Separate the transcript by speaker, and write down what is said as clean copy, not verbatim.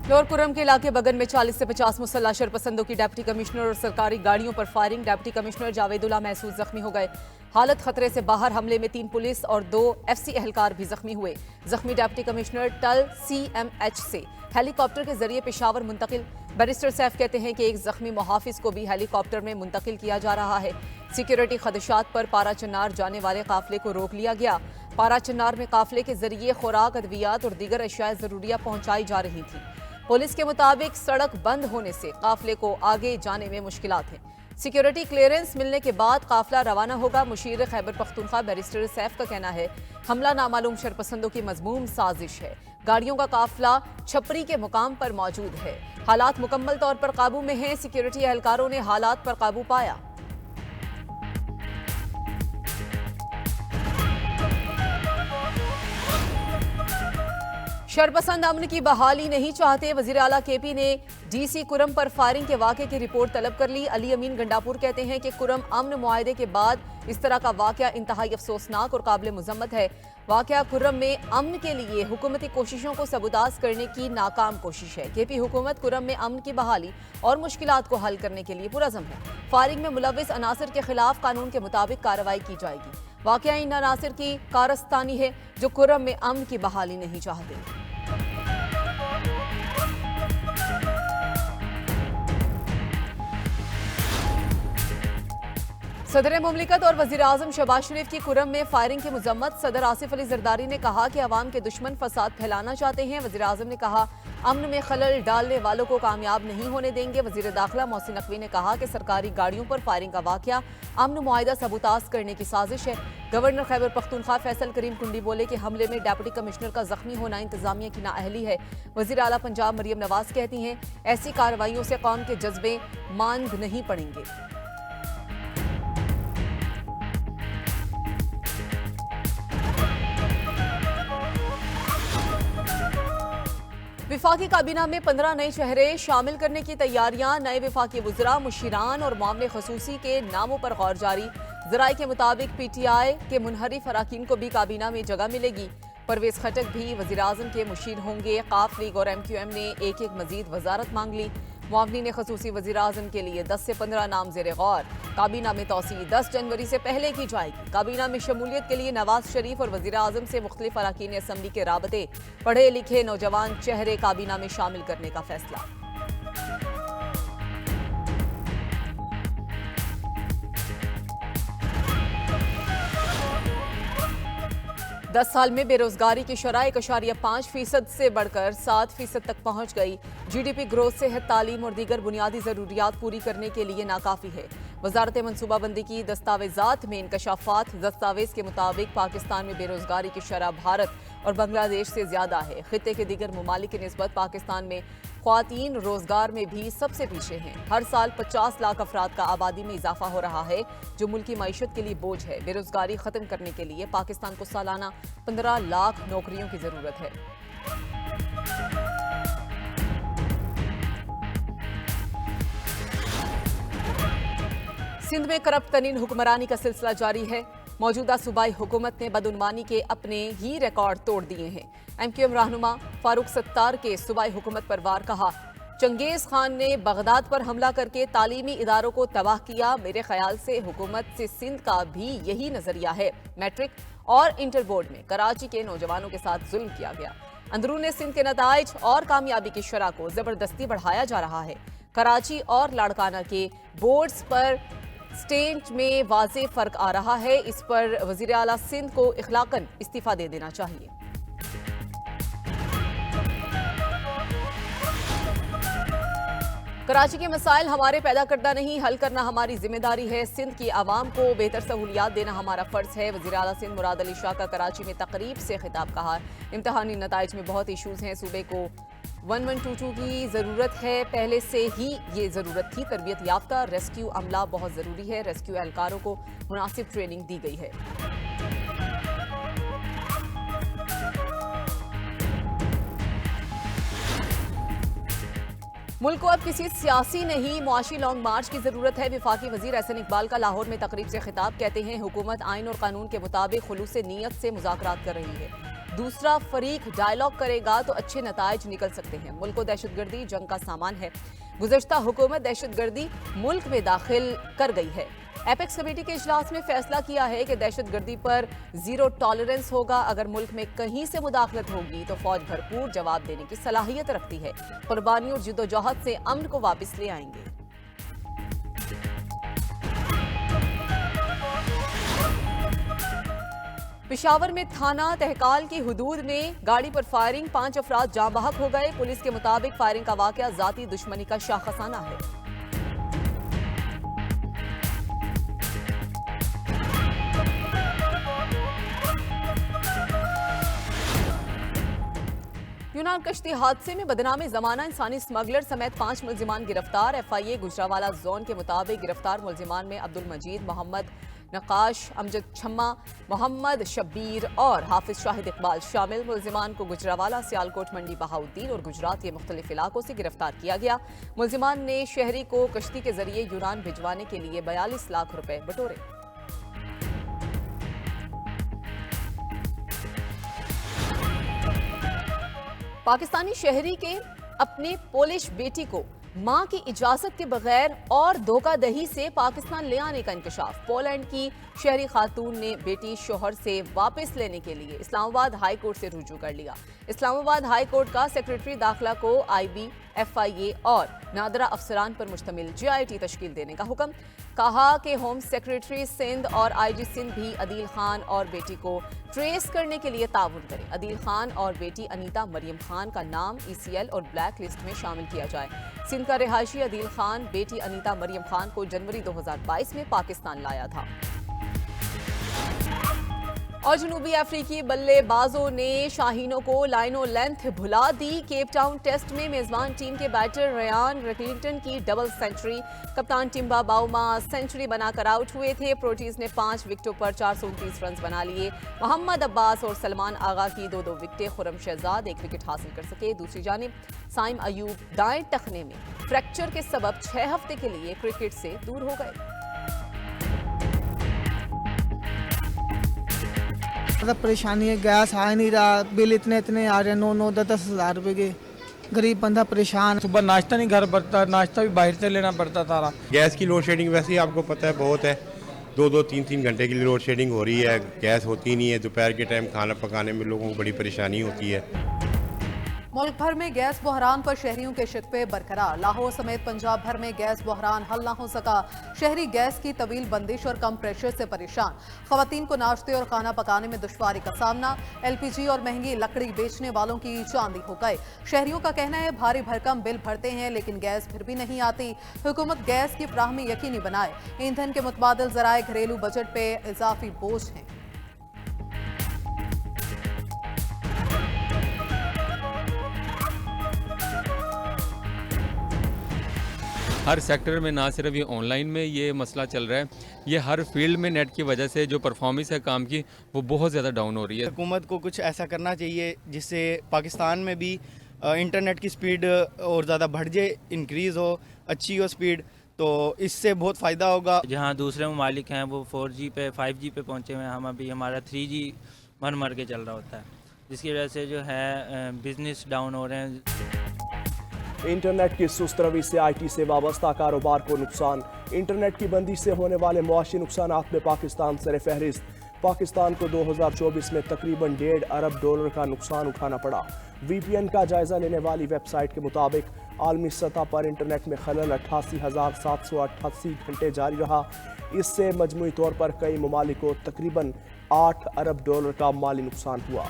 Speaker 1: Lower Kurram के इलाके बगन में 40 से 50 मुसल्लह शरपसंदों की डिप्टी कमिश्नर और सरकारी गाड़ियों पर फायरिंग। डिप्टी कमिश्नर जावेदुल्ला महसूस जख्मी हो गए। हालत खतरे से बाहर। हमले में 3 पुलिस और 2 FC एहलकार भी जख्मी हुए। जख्मी डिप्टी कमिश्नर टल CMH से हेलीकॉप्टर के जरिए पेशावर मुंतकिल। बैरिस्टर सैफ कहते हैं कि एक जख्मी मुहाफिज को भी हेलीकॉप्टर में मुंतकिल किया जा रहा है। सिक्योरिटी खदशात पर पारा चन्नार जाने वाले काफिले को रोक लिया गया। पारा चन्नार में काफिले के जरिए खुराक, अद्वियात और दीगर अशिया जरूरिया पहुंचाई जा रही थी। पुलिस के मुताबिक सड़क बंद होने से काफिले को आगे जाने में मुश्किलात हैं। सिक्योरिटी क्लियरेंस मिलने के बाद काफिला रवाना होगा। मुशीर खैबर पख्तूनख्वा बैरिस्टर सैफ का कहना है हमला नामालूम शरपसंदों की मजमूम साजिश है। गाड़ियों का काफिला छपरी के मुकाम पर मौजूद है। हालात मुकम्मल तौर पर काबू में हैं। सिक्योरिटी एहलकारों ने हालात पर काबू पाया। शरपसंद अमन की बहाली नहीं चाहते। वजीर आला KP ने DC कुरम पर फायरिंग के वाक़े की रिपोर्ट तलब कर ली। अली अमीन गंडापुर कहते हैं कि कुरम अमन मुआहदे के बाद इस तरह का वाक़या इंतहाई अफसोसनाक और काबिल मुज़म्मत है। वाक़या कुरम में अमन के लिए हुकूमती कोशिशों को सबूताज करने की नाकाम कोशिश है। KP हुकूमत कुरम में अमन की बहाली और मुश्किलात को हल करने के लिए पुरज़म है। फायरिंग में मुलव्विस अनासर के खिलाफ कानून के मुताबिक कार्रवाई की जाएगी। वाक़या इन अनासर की कारस्तानी है जो कुरम में अमन की बहाली नहीं चाहते। सदर मुमलिकत और वजीर आजम शहबाज शरीफ की कुरम में फायरिंग की मजम्मत। सदर आसिफ अली जरदारी ने कहा कि अवाम के दुश्मन फसाद फैलाना चाहते हैं। वजीर आजम ने कहा अमन में खलल डालने वालों को कामयाब नहीं होने देंगे। वजीर दाखिला मोहसिन नकवी ने कहा कि सरकारी गाड़ियों पर फायरिंग का वाकया अमन मुआहिदा सबूताज करने की साजिश है। गवर्नर खैबर पख्तूनख्वा फैसल करीम कुंडी बोले कि हमले में डिप्टी कमिश्नर का जख्मी होना इंतजामिया की नाअहली है। वजीर आला पंजाब मरियम नवाज कहती हैं ऐसी कार्रवाइयों से कौम के जज्बे मांद नहीं पड़ेंगे। विफाकी काबीना में 15 नए चेहरे शामिल करने की तैयारियां। नए विफाकी वुज़रा, मुशीरान और मामले खसूसी के नामों पर गौर जारी। ज़राए के मुताबिक PTI के मुनहरिफ अराकीन को भी काबीना में जगह मिलेगी। परवेज खटक भी वज़ीर आज़म के मुशीर होंगे। काफ लीग और MQM ने एक मजीद वजारत मांग ली। मुआवनीन खसूसी वज़ीर आज़म के लिए 10 से 15 नाम ज़ेरे गौर। काबीना में तोसी 10 जनवरी से पहले की जाएगी। काबीना में शमूलियत के लिए नवाज शरीफ और वज़ीर आज़म से मुख्तलिफ अराकीन असम्बली के राबते। पढ़े लिखे नौजवान चेहरे काबीना में शामिल करने का फैसला। दस साल में बेरोजगारी की शरह 1.5% से बढ़कर 7% तक पहुंच गई। GDP ग्रोथ, सेहत, तालीम और दीगर बुनियादी जरूरियात पूरी करने के लिए नाकाफी है। वजारत मनसूबाबंदी की दस्तावेजात में इंकशाफात। दस्तावेज के मुताबिक पाकिस्तान में बेरोजगारी की शरह भारत और बांग्लादेश से ज्यादा है। खित्ते के दीगर ममालिक की निस्बत पाकिस्तान में ख्वातीन रोजगार में भी सबसे पीछे हैं। हर साल 50 लाख अफराद का आबादी में इजाफा हो रहा है जो मुल्क की मईशत के लिए बोझ है। बेरोजगारी खत्म करने के लिए पाकिस्तान को सालाना 15 लाख नौकरियों की जरूरत है। सिंध में करप्ट तरीन हुक्मरानी का सिलसिला जारी है। मौजूदा सूबाई हुकूमत ने बदउनवानी के अपने ही रिकॉर्ड तोड़ दिए हैं। MQM रहनुमा फारूक सत्तार के सूबाई हुकूमत पर वार कहा चंगेज खान ने बगदाद पर हमला करके तालीमी इदारों को तबाह किया। मेरे ख्याल से हुकूमत से सिंध का भी यही नजरिया है। मैट्रिक और इंटर बोर्ड में कराची के नौजवानों के साथ जुल्म किया गया। अंदरूने सिंध के नताइज और कामयाबी की शरह को जबरदस्ती बढ़ाया जा रहा है। कराची और लाड़काना के बोर्ड्स पर स्टेज में वाज़े फर्क आ रहा है। इस पर वज़ीर आला सिंध को इखलाकन इस्तीफा दे देना चाहिए। कराची के मसाइल हमारे पैदा करना नहीं, हल करना हमारी जिम्मेदारी है। सिंध की आवाम को बेहतर सहूलियात देना हमारा फर्ज है। वज़ीर आला सिंध मुराद अली शाह का कराची में तकरीब से खिताब। कहा इम्तिहानी नताइज में बहुत इशूज़ हैं। सूबे को 1122 की ज़रूरत है। पहले से ही ये ज़रूरत थी। तरबियत याफ्ता रेस्क्यू अमला बहुत ज़रूरी है। रेस्क्यू एहलकारों को मुनासिब ट्रेनिंग दी गई है। मुल्क को अब किसी सियासी नहीं मुआशी लॉन्ग मार्च की जरूरत है। विफाकी वजीर एहसन इकबाल का लाहौर में तकरीब से खिताब। कहते हैं हुकूमत आइन और कानून के मुताबिक खुलूस नीयत से मुज़ाकरात कर रही है। दूसरा फरीक डायलॉग करेगा तो अच्छे नताइज निकल सकते हैं। मुल्क को दहशतगर्दी जंग का सामान है। गुज़श्ता हुकूमत दहशतगर्दी मुल्क में दाखिल कर गई है। एपेक्स कमेटी के इजलास में फैसला किया है कि दहशतगर्दी पर जीरो टॉलरेंस होगा। अगर मुल्क में कहीं से मुदाखलत होगी तो फौज भरपूर जवाब देने की सलाहियत रखती है। कुर्बानी और जिद्दोजहद से अमन को वापस ले आएंगे। पेशावर में थाना तहकाल की हुदूद में गाड़ी पर फायरिंग, 5 अफराद जाँ बहक हो गए। पुलिस के मुताबिक फायरिंग का वाकया जाती दुश्मनी का शाखसाना है। यूनान कश्ती हादसे में बदनाम जमाना इंसानी स्मगलर समेत 5 मुलजिमान गिरफ्तार। FIA गुजरावाला जोन के मुताबिक गिरफ्तार मुलजिमान में अब्दुल मजीद, मोहम्मद नकाश, अमजद छम्मा, मोहम्मद शब्बीर और हाफिज शाहिद इकबाल शामिल। मुलजिमान को गुजरावाला, सियालकोट, मंडी बहाउद्दीन और गुजरात के मुख्तलिफ इलाकों से गिरफ्तार किया गया। मुलजिमान ने शहरी को कश्ती के जरिए यूनान भिजवाने के लिए 42 लाख रुपए बटोरे। पाकिस्तानी शहरी के अपने पोलिश बेटी को मां की इजाजत के बगैर और धोखाधड़ी से पाकिस्तान ले आने का इंकशाफ। पोलैंड की शहरी खातून ने बेटी शोहर से वापस लेने के लिए इस्लामाबाद हाई कोर्ट से रुजू कर लिया। इस्लामाबाद हाई कोर्ट का सेक्रेटरी दाखिला को IB, FIA और नादरा अफसरान पर मुश्तमिल GIT तश्कील देने का हुक्म। कहा कि होम सेक्रेटरी सिंध और IG सिंध भी अदील खान और बेटी को ट्रेस करने के लिए ताउन करें। अदील खान और बेटी अनीता मरियम खान का नाम ECL और ब्लैक लिस्ट में शामिल किया जाए। सिंध का रिहायशी अदील खान बेटी अनीता मरियम खान को जनवरी 2022 में पाकिस्तान लाया था। और जनूबी अफ्रीकी बल्लेबाजों ने शाहीनों को लाइनो लेंथ भुला दी। केप टाउन टेस्ट में मेजबान टीम के बैटर रयान रैकलिंगटन की डबल सेंचुरी। कप्तान टिम्बा बाउमा सेंचुरी बनाकर आउट हुए थे। प्रोटीज ने 5 विकेटों पर 429 रन बना लिए। मोहम्मद अब्बास और सलमान आगा की 2-2 विकेटें। खुरम शहजाद 1 विकेट हासिल कर सके। दूसरी जानिब साइम अयूब दाएं टखने में फ्रैक्चर के सबब 6 हफ्ते के लिए क्रिकेट से दूर हो गए।
Speaker 2: मतलब परेशानी है, गैस आ नहीं रहा, बिल इतने आ रहे हैं, 9-9, 10-10 हज़ार रुपए के। गरीब बंदा परेशान।
Speaker 3: सुबह नाश्ता नहीं घर बनता, नाश्ता भी बाहर से लेना पड़ता सारा।
Speaker 4: गैस की लोड शेडिंग वैसे ही आपको पता है बहुत है, 2-2, 3-3 घंटे की लोड शेडिंग हो रही है। गैस होती नहीं है। दोपहर के टाइम खाना पकाने में लोगों को बड़ी परेशानी होती है।
Speaker 5: मुल्क भर में गैस बहरान पर शहरियों के शिकवे बरकरार। लाहौर समेत पंजाब भर में गैस बहरान हल न हो सका। शहरी गैस की तवील बंदिश और कम प्रेशर से परेशान। खवातीन को नाश्ते और खाना पकाने में दुश्वारी का सामना। LPG और महंगी लकड़ी बेचने वालों की चांदी हो गए। शहरियों का कहना है भारी भरकम बिल भरते हैं लेकिन गैस फिर भी नहीं आती। हुकूमत गैस की फराहमी यकीनी बनाए। ईंधन के मुतबादिल जराए घरेलू बजट पे इजाफी बोझ हैं।
Speaker 6: हर सेक्टर में, ना सिर्फ ये ऑनलाइन में ये मसला चल रहा है, ये हर फील्ड में नेट की वजह से जो परफॉर्मेंस है काम की वो बहुत ज़्यादा डाउन हो रही है।
Speaker 7: हुकूमत को कुछ ऐसा करना चाहिए जिससे पाकिस्तान में भी इंटरनेट की स्पीड और ज़्यादा बढ़ जाए, इंक्रीज़ हो, अच्छी हो स्पीड, तो इससे बहुत फ़ायदा होगा।
Speaker 8: जहाँ दूसरे ममालिक हैं वो 4G पे 5G पे पहुँचे हुए हैं, हम अभी हमारा 3G मर के चल रहा होता है, जिसकी वजह से जो है बिजनेस डाउन हो रहे हैं।
Speaker 9: इंटरनेट की सुस्त रवि से IT से वाबस्ता कारोबार को नुकसान। इंटरनेट की बंदी से होने वाले मुआशी नुकसानात में पाकिस्तान सर फहरिस्त। पाकिस्तान को 2024 में तकरीबन $1.5 अरब का नुकसान उठाना पड़ा। VPN का जायजा लेने वाली वेबसाइट के मुताबिक आलमी सतह पर इंटरनेट में खलल 88,788 घंटे जारी रहा। इससे मजमूई तौर पर कई ममालिक को तकरीबन $8 अरब का माली नुकसान हुआ।